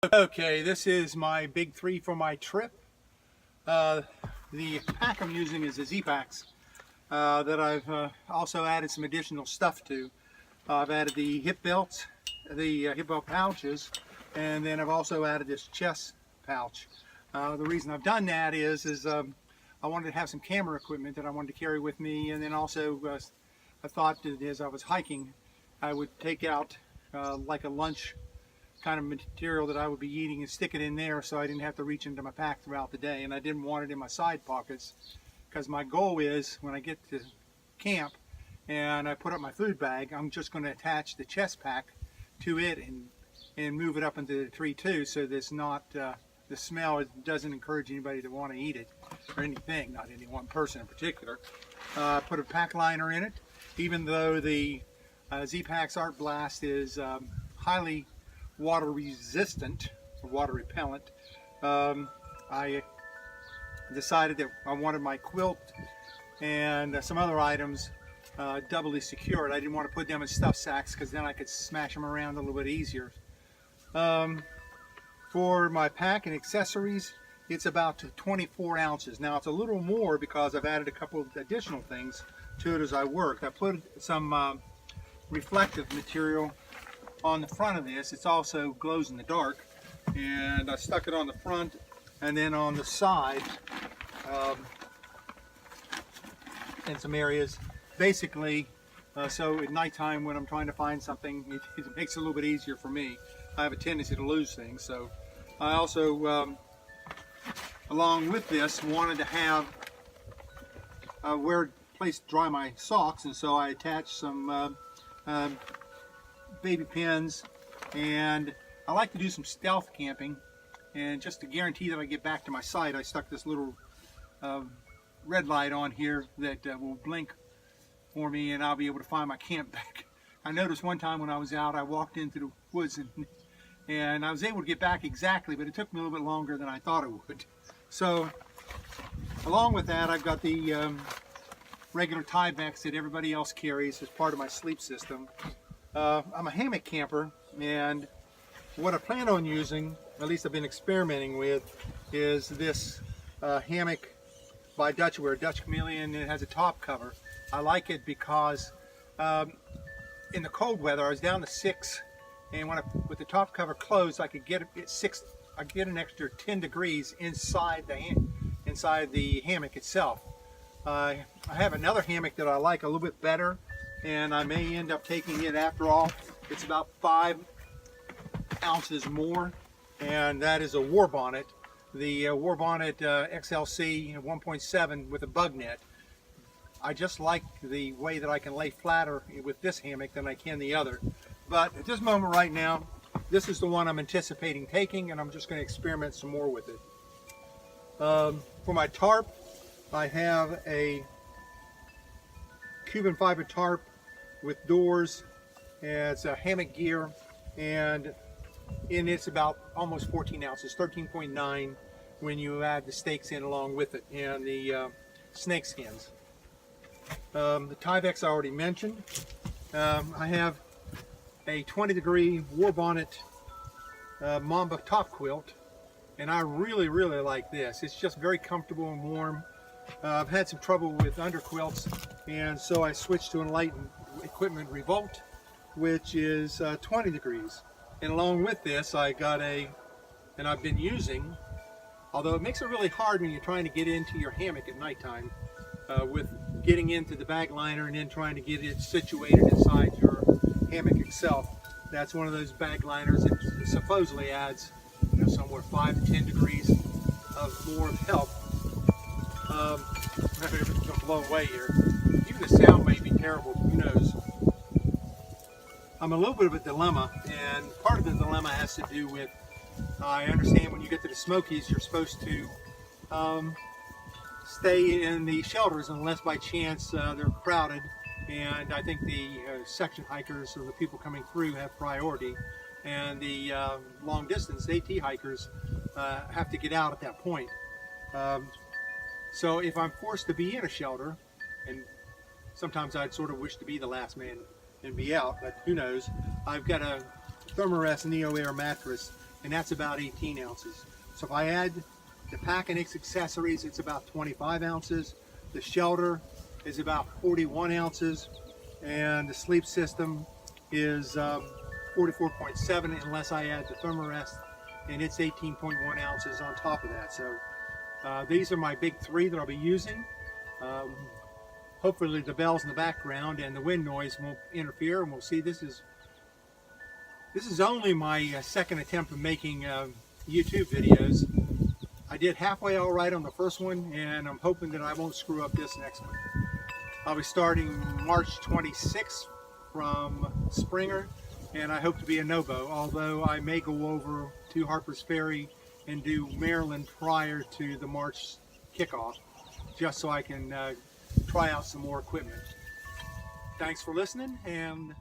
Okay, this is my big three for my trip. The pack I'm using is a Z-Packs that I've also added some additional stuff to. I've added the hip belts, the hip belt pouches, and then I've also added this chest pouch. The reason I've done that is I wanted to have some camera equipment that I wanted to carry with me, and then also I thought that as I was hiking I would take out like a lunch kind of material that I would be eating and stick it in there so I didn't have to reach into my pack throughout the day, and I didn't want it in my side pockets because my goal is when I get to camp and I put up my food bag, I'm just going to attach the chest pack to it and move it up into the tree too, so there's not the smell doesn't encourage anybody to want to eat it or anything, not any one person in particular. Put a pack liner in it. Even though the Z-Packs Art Blast is highly water resistant or water repellent, I decided that I wanted my quilt and some other items doubly secured. I didn't want to put them in stuff sacks because then I could smash them around a little bit easier. For my pack and accessories, it's about 24 ounces. Now it's a little more because I've added a couple of additional things to it as I worked. I put some reflective material on the front of this. It also glows in the dark, and I stuck it on the front and then on the side in some areas, basically so at nighttime when I'm trying to find something, it makes it a little bit easier for me. I have a tendency to lose things, so I also along with this wanted to have where place to dry my socks, and so I attached some baby pins, and I like to do some stealth camping, and just to guarantee that I get back to my site, I stuck this little red light on here that will blink for me, and I'll be able to find my camp back. I noticed one time when I was out, I walked into the woods and I was able to get back exactly, but it took me a little bit longer than I thought it would. So along with that, I've got the regular tie backs that everybody else carries as part of my sleep system. I'm a hammock camper, and what I plan on using, at least I've been experimenting with, is this hammock by Dutchware, Dutch Chameleon. It has a top cover. I like it because in the cold weather, I was down to 6, and when with the top cover closed, I could get it 6. I get an extra 10 degrees inside the hammock itself. I have another hammock that I like a little bit better, and I may end up taking it after all. It's about 5 ounces more, and that is a War Bonnet. The War Bonnet XLC 1.7 with a bug net. I just like the way that I can lay flatter with this hammock than I can the other. But at this moment right now, this is the one I'm anticipating taking, and I'm just going to experiment some more with it. For my tarp, I have a Cuban fiber tarp with doors, and it's a hammock gear, and it's about almost 14 ounces, 13.9 when you add the stakes in along with it, and the snake skins. The Tyvek's I already mentioned. I have a 20-degree War Bonnet Mamba top quilt, and I really like this. It's just very comfortable and warm. I've had some trouble with underquilts, and so I switched to Enlightened Equipment Revolt, which is 20 degrees. And along with this, I got and I've been using, although it makes it really hard when you're trying to get into your hammock at nighttime, with getting into the bag liner and then trying to get it situated inside your hammock itself. That's one of those bag liners that supposedly adds, somewhere 5 to 10 degrees of more help. I'm going to blow away here. Even the sound may be terrible, who knows. I'm a little bit of a dilemma, and part of the dilemma has to do with, I understand when you get to the Smokies, you're supposed to stay in the shelters unless by chance they're crowded, and I think the section hikers or the people coming through have priority, and the long distance AT hikers have to get out at that point. So if I'm forced to be in a shelter, and sometimes I'd sort of wish to be the last man and be out, but who knows. I've got a Thermarest Neo Air mattress and that's about 18 ounces. So if I add the pack and accessories, it's about 25 ounces. The shelter is about 41 ounces, and the sleep system is 44.7 unless I add the thermarest, and it's 18.1 ounces on top of that. So these are my big three that I'll be using. Hopefully the bells in the background and the wind noise won't interfere, and we'll see. This is only my second attempt of making YouTube videos. I did halfway all right on the first one, and I'm hoping that I won't screw up this next one. I'll be starting March 26th from Springer, and I hope to be in Novo, although I may go over to Harper's Ferry and do Maryland prior to the March kickoff, just so I can try out some more equipment. Thanks for listening, and